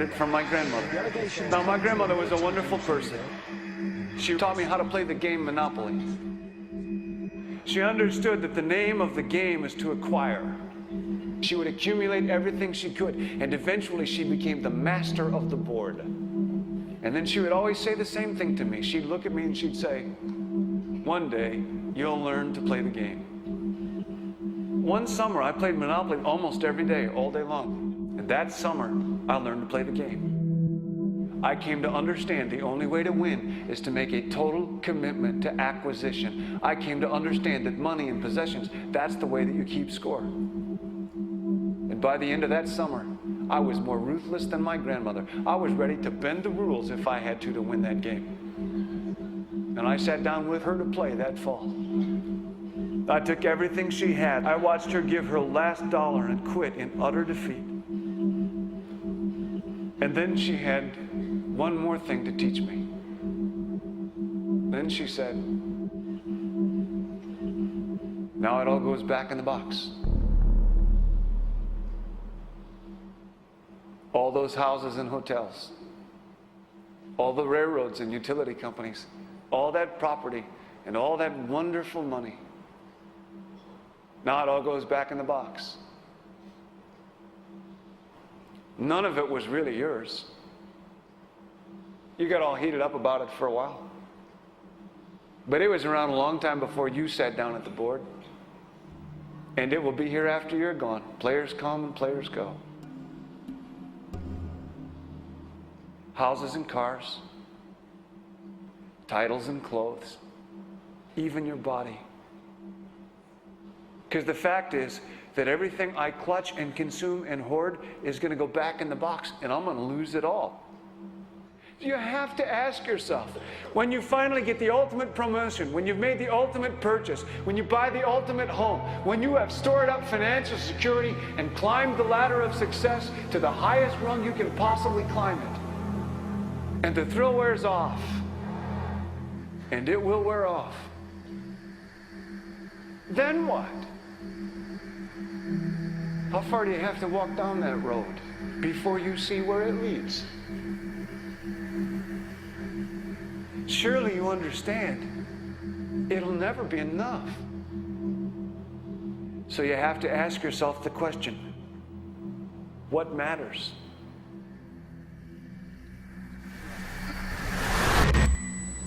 it from my grandmother. Now, my grandmother was a wonderful person. She taught me how to play the game Monopoly. She understood that the name of the game is to acquire. She would accumulate everything she could, and eventually she became the master of the board. And then she would always say the same thing to me. She'd look at me and she'd say, "One day, you'll learn to play the game." One summer, I played Monopoly almost every day, all day long. And that summer, I learned to play the game. I came to understand the only way to win is to make a total commitment to acquisition. I came to understand that money and possessions, that's the way that you keep score. And by the end of that summer, I was more ruthless than my grandmother. I was ready to bend the rules if I had to win that game. And I sat down with her to play that fall. I took everything she had. I watched her give her last dollar and quit in utter defeat. And then she had one more thing to teach me. Then she said, "Now it all goes back in the box." All those houses and hotels, all the railroads and utility companies, all that property and all that wonderful money. Now it all goes back in the box. None of it was really yours. You got all heated up about it for a while. But it was around a long time before you sat down at the board. And it will be here after you're gone. Players come and players go. Houses and cars, titles and clothes, even your body. Because the fact is that everything I clutch and consume and hoard is going to go back in the box, and I'm going to lose it all. You have to ask yourself, when you finally get the ultimate promotion, when you've made the ultimate purchase, when you buy the ultimate home, when you have stored up financial security and climbed the ladder of success to the highest rung you can possibly climb it, and the thrill wears off, and it will wear off, then what? How far do you have to walk down that road before you see where it leads? Surely you understand, it'll never be enough. So you have to ask yourself the question, what matters?